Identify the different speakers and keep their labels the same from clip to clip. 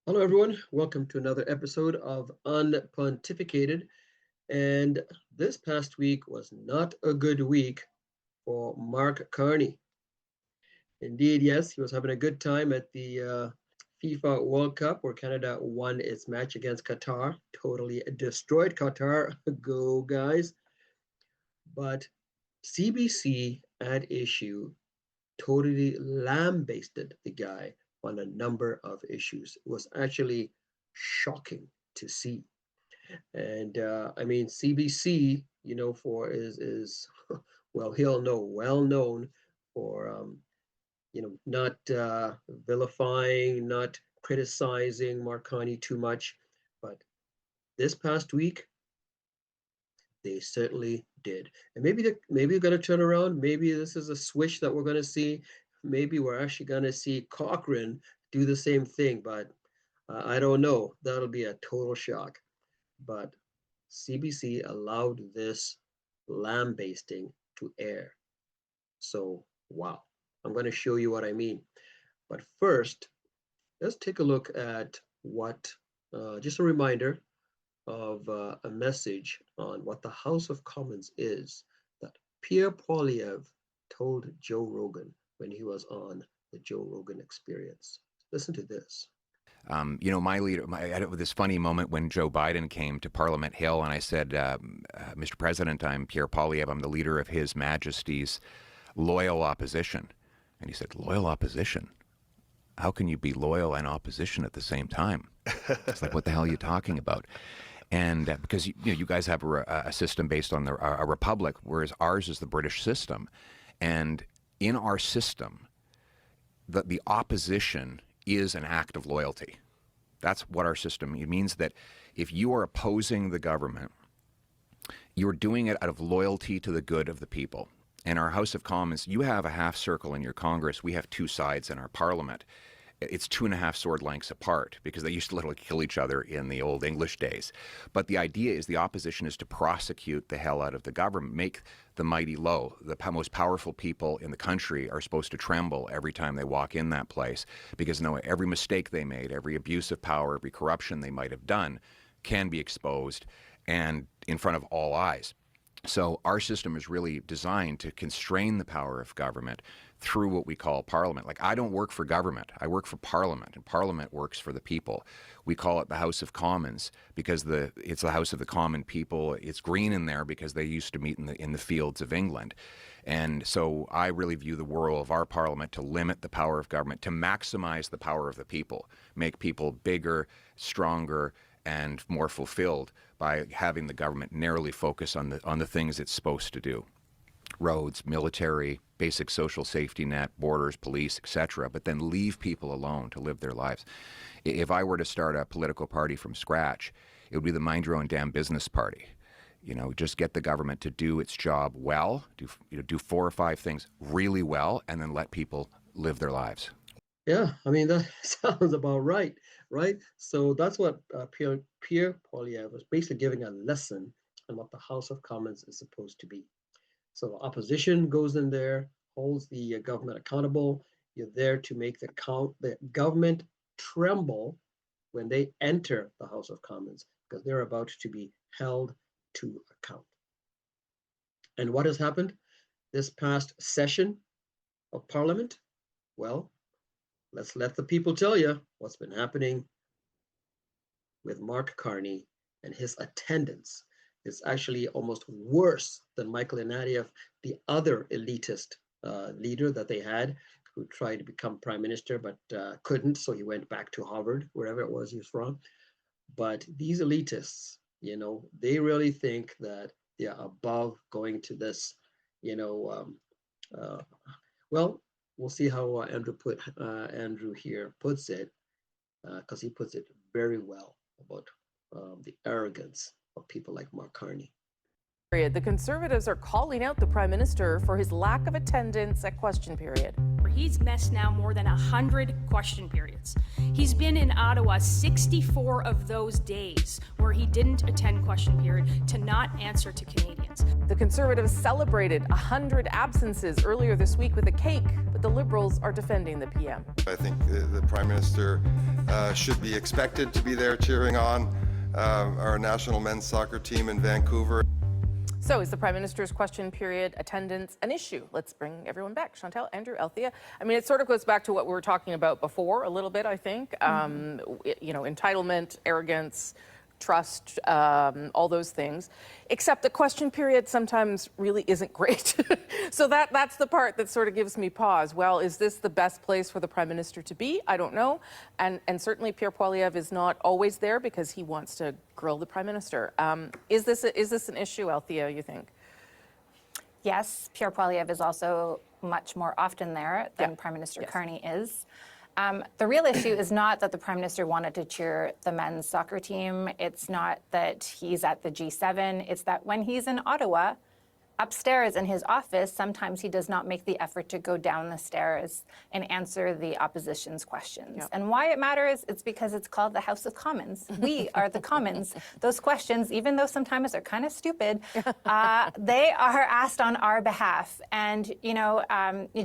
Speaker 1: Hello, everyone. Welcome to another episode of Unpontificated. And this past week was not a good week for Mark Carney. Indeed, yes, he was having a good time at the FIFA World Cup where Canada won its match against Qatar, totally destroyed Qatar. Go, guys. But CBC at issue totally lambasted the guy on a number of issues. It was actually shocking to see. And I mean, CBC, for is well, he'll know, well known for not vilifying, not criticizing Mark Carney too much. But this past week, they certainly did. And maybe they're going to turn around. Maybe this is a switch that we're going to see. Maybe we're actually going to see Cochrane do the same thing. But I don't know. That'll be a total shock. But CBC allowed this lambasting to air. So, wow. I'm going to show you what I mean. But first, let's take a look at what, just a reminder of a message on what the House of Commons is that Pierre Poilievre told Joe Rogan when he was on the Joe Rogan Experience. Listen to this.
Speaker 2: My leader, I had this funny moment when Joe Biden came to Parliament Hill, and I said, Mr. President, I'm Pierre Poilievre. I'm the leader of His Majesty's loyal opposition. And he said, loyal opposition? How can you be loyal and opposition at the same time? It's like, what the hell are you talking about? And because you guys have a system based on a republic, whereas ours is the British system. And in our system, the opposition is an act of loyalty. That's what our system means. It means that if you are opposing the government, you're doing it out of loyalty to the good of the people. In our House of Commons, you have a half circle in your Congress. We have two sides in our Parliament. It's 2.5 sword lengths apart because they used to literally kill each other in the old English days. But the idea is the opposition is to prosecute the hell out of the government, make the mighty low. The most powerful people in the country are supposed to tremble every time they walk in that place because every mistake they made, every abuse of power, every corruption they might have done can be exposed and in front of all eyes. So our system is really designed to constrain the power of government through what we call Parliament. Like, I don't work for government. I work for Parliament, and Parliament works for the people. We call it the House of Commons because it's the House of the common people. It's green in there because they used to meet in the fields of England. And so I really view the role of our Parliament to limit the power of government, to maximize the power of the people, make people bigger, stronger, and more fulfilled by having the government narrowly focus on the things it's supposed to do. Roads, military, basic social safety net, borders, police, etc., but then leave people alone to live their lives. If I were to start a political party from scratch, it would be the mind your own damn business party. Just get the government to do its job well, do 4 or 5 things really well, and then let people live their lives.
Speaker 1: Yeah, I mean, that sounds about right? So that's what Pierre Poilievre was basically giving a lesson on what the House of Commons is supposed to be. So opposition goes in there, holds the government accountable. You're there to make the government tremble when they enter the House of Commons because they're about to be held to account. And what has happened this past session of Parliament? Well, let's let the people tell you what's been happening with Mark Carney and his attendance. It's actually almost worse than Michael Ignatieff, the other elitist leader that they had, who tried to become prime minister but couldn't, so he went back to Harvard, wherever it was he was from. But these elitists, they really think that they're above going to this, well, we'll see how Andrew here puts it, because he puts it very well about the arrogance of people like Mark Carney.
Speaker 3: The Conservatives are calling out the Prime Minister for his lack of attendance at question period.
Speaker 4: He's missed now more than 100 question periods. He's been in Ottawa 64 of those days where he didn't attend question period to not answer to Canadians. questions.
Speaker 3: The Conservatives celebrated 100 absences earlier this week with a cake, but the Liberals are defending the PM.
Speaker 5: I think the Prime Minister should be expected to be there cheering on our national men's soccer team in Vancouver.
Speaker 3: So is the Prime Minister's question period attendance an issue? Let's bring everyone back. Chantal, Andrew, Althea. I mean, it sort of goes back to what we were talking about before a little bit, I think. You know, entitlement, arrogance, trust, all those things. Except the question period sometimes really isn't great. So that's the part that sort of gives me pause. Well, is this the best place for the Prime Minister to be? I don't know. And certainly Pierre Poilievre is not always there because he wants to grill the Prime Minister. Is this an issue, Althea, you think?
Speaker 6: Yes, Pierre Poilievre is also much more often there than Prime Minister Carney is. The real issue is not that the Prime Minister wanted to cheer the men's soccer team. It's not that he's at the G7. It's that when he's in Ottawa, upstairs in his office, sometimes he does not make the effort to go down the stairs and answer the opposition's questions. Yep. And why it matters, it's because it's called the House of Commons. We are the Commons. Those questions, even though sometimes they're kind of stupid, they are asked on our behalf. And, you know,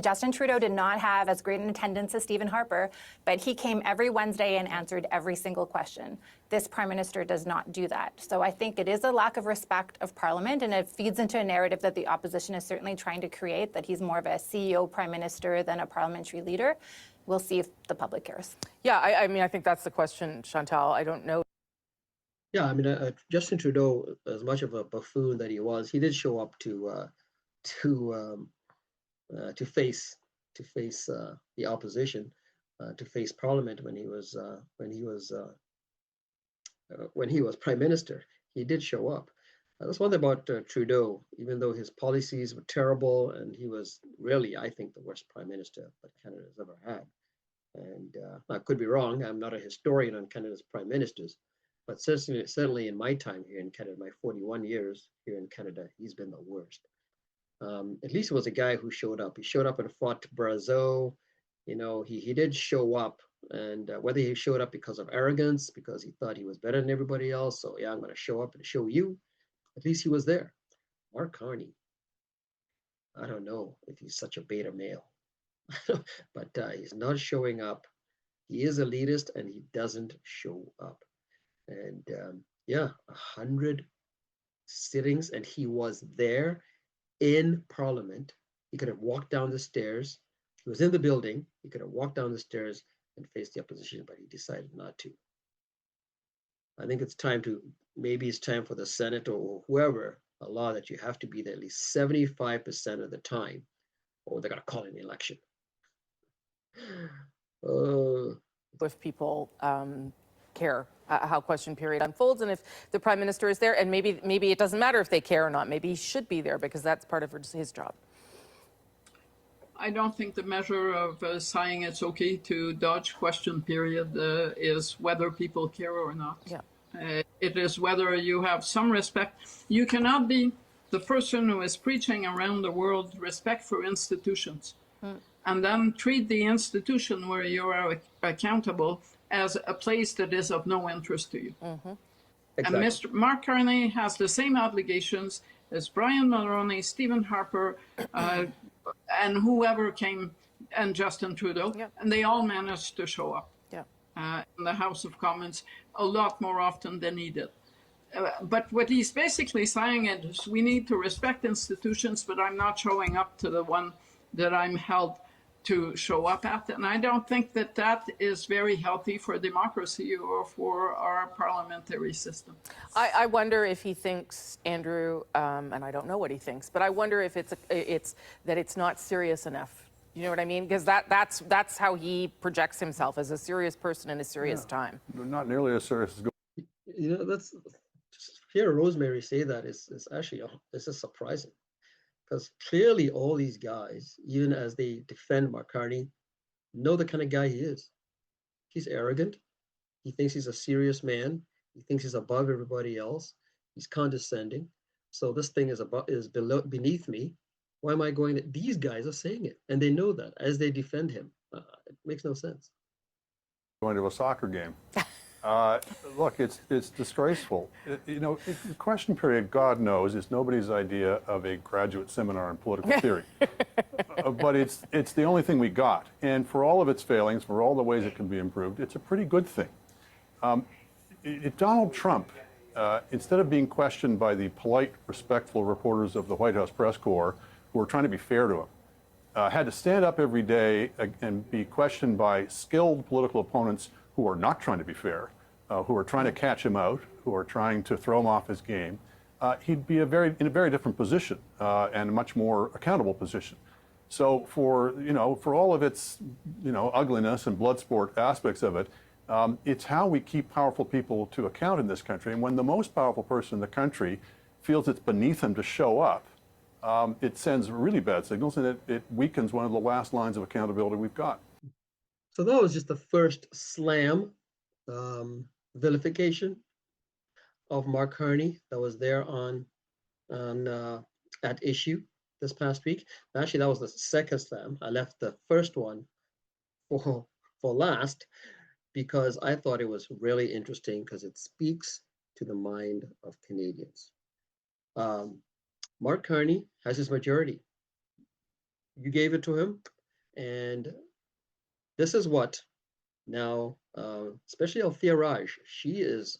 Speaker 6: Justin Trudeau did not have as great an attendance as Stephen Harper, but he came every Wednesday and answered every single question. This Prime Minister does not do that. So I think it is a lack of respect of Parliament, and it feeds into a narrative that the opposition is certainly trying to create, that he's more of a CEO Prime Minister than a parliamentary leader. We'll see if the public cares.
Speaker 3: Yeah, I mean, I think that's the question, Chantal. I don't know.
Speaker 1: Yeah, I mean, Justin Trudeau, as much of a buffoon that he was, he did show up to face the opposition, to face Parliament when he was Prime Minister. He did show up. That's one thing about Trudeau. Even though his policies were terrible, and he was really, I think, the worst Prime Minister that Canada's ever had. And I could be wrong. I'm not a historian on Canada's Prime Ministers, but certainly in my time here in Canada, my 41 years here in Canada, he's been the worst. At least it was a guy who showed up. He showed up and fought Brazeau. You know, he did show up. And whether he showed up because of arrogance, because he thought he was better than everybody else, so yeah, I'm going to show up and show you, at least he was there. Mark Carney, I don't know if he's such a beta male, but he's not showing up. He is elitist and he doesn't show up. And 100 sittings, and he was there in Parliament. He could have walked down the stairs. He was in the building. He could have walked down the stairs and face the opposition, but he decided not to. I think it's time for the Senate or whoever a law that you have to be there at least 75% of the time, or they're going to call an election.
Speaker 3: If people care how question period unfolds, and if the Prime Minister is there, and maybe it doesn't matter if they care or not. Maybe he should be there because that's part of his job.
Speaker 7: I don't think the measure of saying it's okay to dodge question period is whether people care or not.
Speaker 3: Yeah.
Speaker 7: It is whether you have some respect. You cannot be the person who is preaching around the world respect for institutions and then treat the institution where you are accountable as a place that is of no interest to you.
Speaker 1: Exactly.
Speaker 7: And Mr. Mark Carney has the same obligations as Brian Mulroney, Stephen Harper, and whoever came, and Justin Trudeau, and they all managed to show up in the House of Commons a lot more often than he did. But what he's basically saying is we need to respect institutions, but I'm not showing up to the one that I'm held to show up at. And I don't think that that is very healthy for democracy or for our parliamentary system.
Speaker 3: I wonder if he thinks, Andrew, and I don't know what he thinks, but I wonder if it's not serious enough. You know what I mean? Because that's how he projects himself, as a serious person in a serious time.
Speaker 8: Not nearly as serious as.
Speaker 1: You know, that's hear Rosemary say that is actually this is surprising. Because clearly all these guys, even as they defend Mark Carney, know the kind of guy he is. He's arrogant. He thinks he's a serious man. He thinks he's above everybody else. He's condescending. So this thing is beneath me. Why am I going to? These guys are saying it, and they know that as they defend him. It makes no sense.
Speaker 8: Going to a soccer game. Look, it's disgraceful. The question period, God knows, is nobody's idea of a graduate seminar in political theory. But it's the only thing we got. And for all of its failings, for all the ways it can be improved, it's a pretty good thing. If Donald Trump, instead of being questioned by the polite, respectful reporters of the White House press corps who are trying to be fair to him, had to stand up every day and be questioned by skilled political opponents who are not trying to be fair, who are trying to catch him out, who are trying to throw him off his game, he'd be in a very different position and a much more accountable position. So for all of its ugliness and blood sport aspects of it, it's how we keep powerful people to account in this country. And when the most powerful person in the country feels it's beneath him to show up, it sends really bad signals, and it weakens one of the last lines of accountability we've got.
Speaker 1: So that was just the first slam vilification of Mark Carney that was there on At Issue this past week. Actually, that was the second slam. I left the first one for last because I thought it was really interesting because it speaks to the mind of Canadians. Mark Carney has his majority. You gave it to him, and this is what now, especially Althea Raj, she is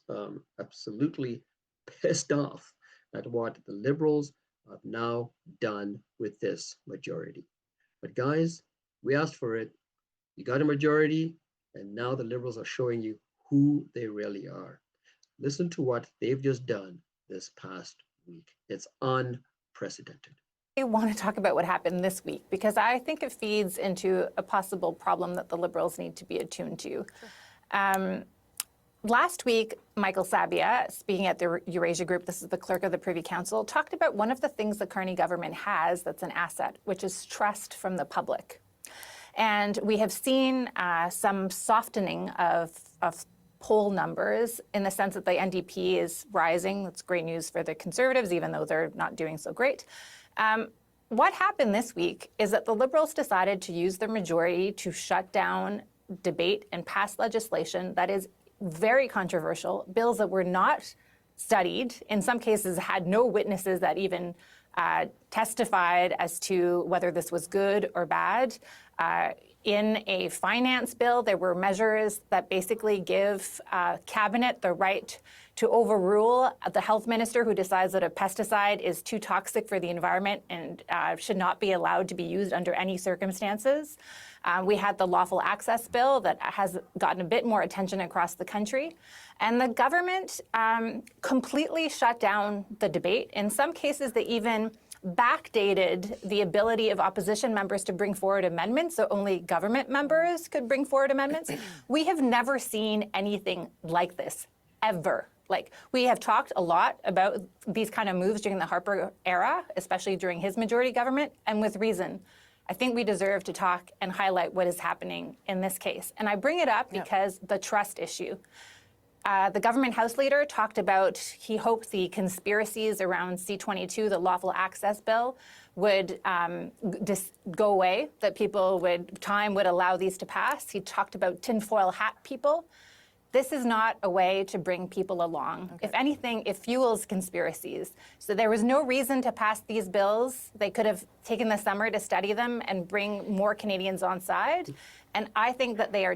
Speaker 1: absolutely pissed off at what the Liberals have now done with this majority. But guys, we asked for it. You got a majority, and now the Liberals are showing you who they really are. Listen to what they've just done this past week. It's unprecedented.
Speaker 6: I want to talk about what happened this week because I think it feeds into a possible problem that the Liberals need to be attuned to. Last week, Michael Sabia, speaking at the Eurasia Group, this is the clerk of the Privy Council, talked about one of the things the Carney government has that's an asset, which is trust from the public. And we have seen some softening of poll numbers in the sense that the NDP is rising. That's great news for the Conservatives, even though they're not doing so great. What happened this week is that the Liberals decided to use their majority to shut down debate and pass legislation that is very controversial, bills that were not studied, in some cases had no witnesses that even testified as to whether this was good or bad. In a finance bill, there were measures that basically give cabinet the right to overrule the health minister who decides that a pesticide is too toxic for the environment and should not be allowed to be used under any circumstances. We had the lawful access bill that has gotten a bit more attention across the country. And the government completely shut down the debate. In some cases, they even backdated the ability of opposition members to bring forward amendments, so only government members could bring forward amendments. We have never seen anything like this, ever. Like, we have talked a lot about these kind of moves during the Harper era, especially during his majority government, and with reason. I think we deserve to talk and highlight what is happening in this case. And I bring it up because the trust issue. The government House leader talked about he hoped the conspiracies around C-22, the lawful access bill, would go away, that time would allow these to pass. He talked about tinfoil hat people. This is not a way to bring people along. Okay. If anything, it fuels conspiracies. So there was no reason to pass these bills. They could have taken the summer to study them and bring more Canadians on side. And I think that they are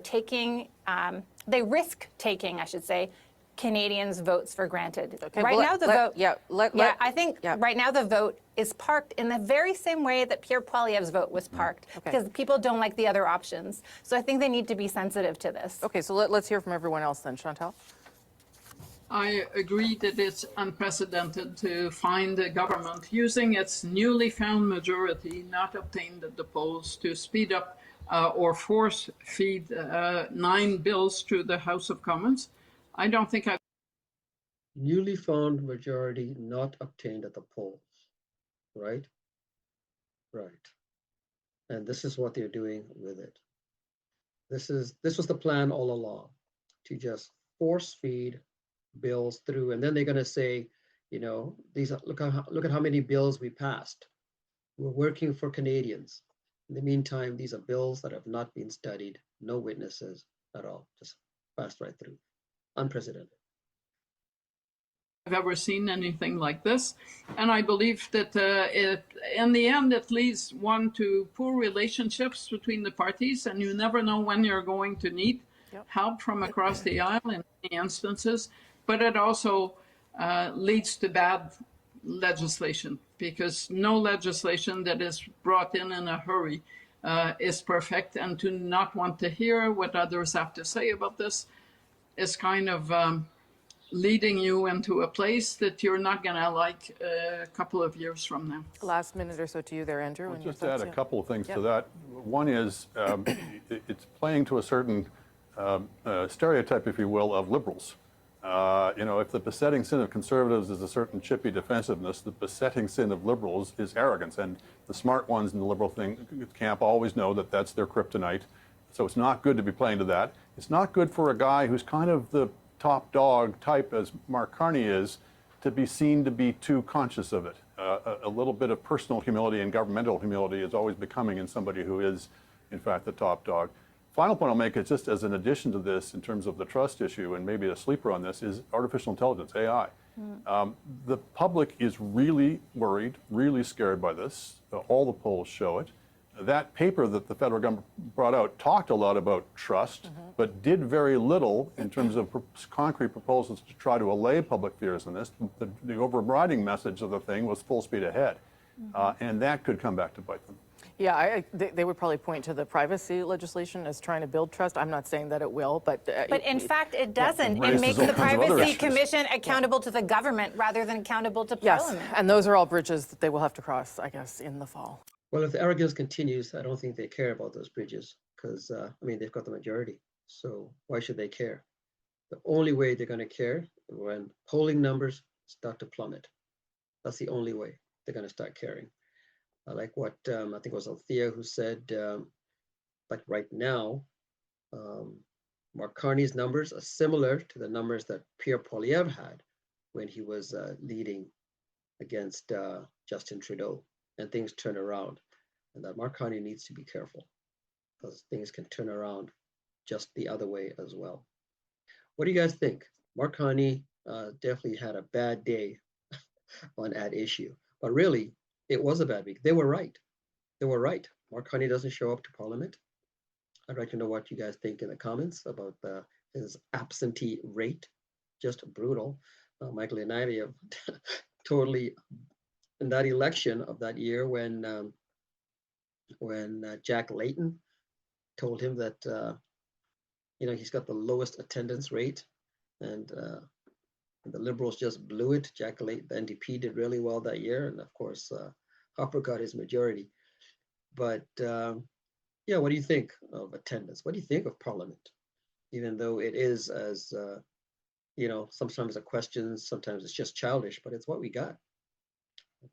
Speaker 6: they risk taking, I should say, Canadians' votes for granted. Okay, right now, the vote. I think right now the vote is parked in the very same way that Pierre Poilievre's vote was parked, because people don't like the other options. So I think they need to be sensitive to this.
Speaker 3: Okay, so let's hear from everyone else then. Chantal?
Speaker 7: I agree that it's unprecedented to find the government using its newly found majority not obtained at the polls to speed up or force feed 9 bills through the House of Commons. I don't think I...
Speaker 1: Newly found majority not obtained at the polls, right? Right. And this is what they're doing with it. This was the plan all along, to just force feed bills through, and then they're going to say, look at how many bills we passed. We're working for Canadians. In the meantime, these are bills that have not been studied, no witnesses at all, just passed right through. unprecedented.
Speaker 7: I've ever seen anything like this. And I believe that in the end, it leads one to poor relationships between the parties, and you never know when you're going to need help from across the aisle in many instances. But it also leads to bad legislation, because no legislation that is brought in a hurry is perfect. And to not want to hear what others have to say about this is kind of leading you into a place that you're not going to like a couple of years from now.
Speaker 3: Last minute or so to you there, Andrew.
Speaker 8: I'll just add a couple of things to that. One is it's playing to a certain stereotype, if you will, of liberals. If the besetting sin of conservatives is a certain chippy defensiveness, the besetting sin of liberals is arrogance. And the smart ones in the liberal camp always know that that's their kryptonite. So it's not good to be playing to that. It's not good for a guy who's kind of the top dog type, as Mark Carney is, to be seen to be too conscious of it. A little bit of personal humility and governmental humility is always becoming in somebody who is, in fact, the top dog. Final point I'll make is just as an addition to this, in terms of the trust issue, and maybe a sleeper on this, is artificial intelligence, AI. The public is really worried, really scared by this. All the polls show it. That paper that the federal government brought out talked a lot about trust, but did very little in terms of concrete proposals to try to allay public fears in this. The overriding message of the thing was full speed ahead, and that could come back to bite them.
Speaker 3: Yeah, they would probably point to the privacy legislation as trying to build trust. I'm not saying that it will, but
Speaker 6: in fact, it doesn't. It makes the Privacy Commission accountable to the government rather than accountable to Parliament.
Speaker 3: Yes, and those are all bridges that they will have to cross, I guess, in the fall.
Speaker 1: Well, if the arrogance continues, I don't think they care about those bridges because, they've got the majority. So why should they care? The only way they're going to care is when polling numbers start to plummet. That's the only way they're going to start caring. I like what I think it was Althea who said, like right now, Mark Carney's numbers are similar to the numbers that Pierre Poilievre had when he was leading against Justin Trudeau. And things turn around, and that Mark Carney needs to be careful because things can turn around just the other way as well. What do you guys think? Mark Carney definitely had a bad day on At Issue, but really it was a bad week. They were right. They were right. Mark Carney doesn't show up to Parliament. I'd like to know what you guys think in the comments about his absentee rate. Just brutal. Michael and I have totally. In that election of that year, when Jack Layton told him that he's got the lowest attendance rate, and the Liberals just blew it. Jack Layton, the NDP, did really well that year, and of course Harper got his majority. But what do you think of attendance? What do you think of Parliament? Even though it is, as sometimes a question, sometimes it's just childish, but it's what we got.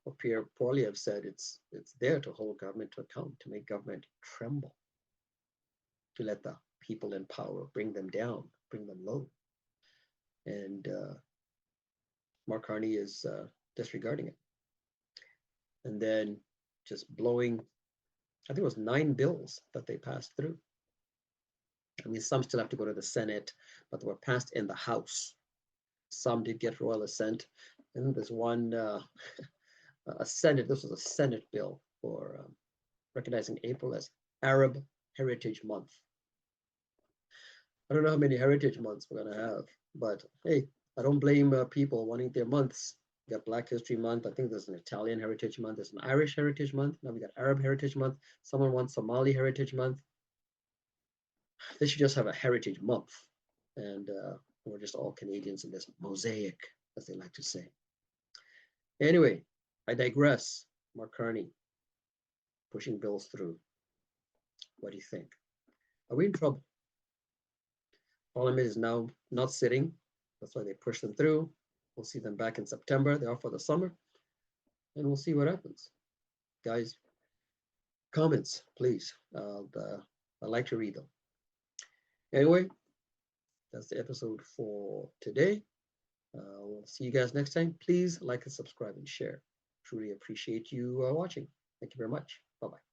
Speaker 1: What Pierre Poilievre said, it's there to hold government to account, to make government tremble, to let the people in power bring them down, bring them low. And Mark Carney is disregarding it. And then just blowing, I think it was 9 bills that they passed through. Some still have to go to the Senate, but they were passed in the House. Some did get royal assent. And there's one, this was a Senate bill for recognizing April as Arab Heritage Month. I don't know how many Heritage Months we're going to have, but hey, I don't blame people wanting their months. We got Black History Month. I think there's an Italian Heritage Month. There's an Irish Heritage Month. Now we got Arab Heritage Month. Someone wants Somali Heritage Month. They should just have a Heritage Month. And we're just all Canadians in this mosaic, as they like to say. Anyway, I digress. Mark Carney pushing bills through. What do you think? Are we in trouble? Parliament is now not sitting. That's why they push them through. We'll see them back in September. They're off for the summer. And we'll see what happens. Guys, comments, please. I'd like to read them. Anyway, that's the episode for today. We'll see you guys next time. Please like and subscribe and share. Truly appreciate you watching. Thank you very much. Bye-bye.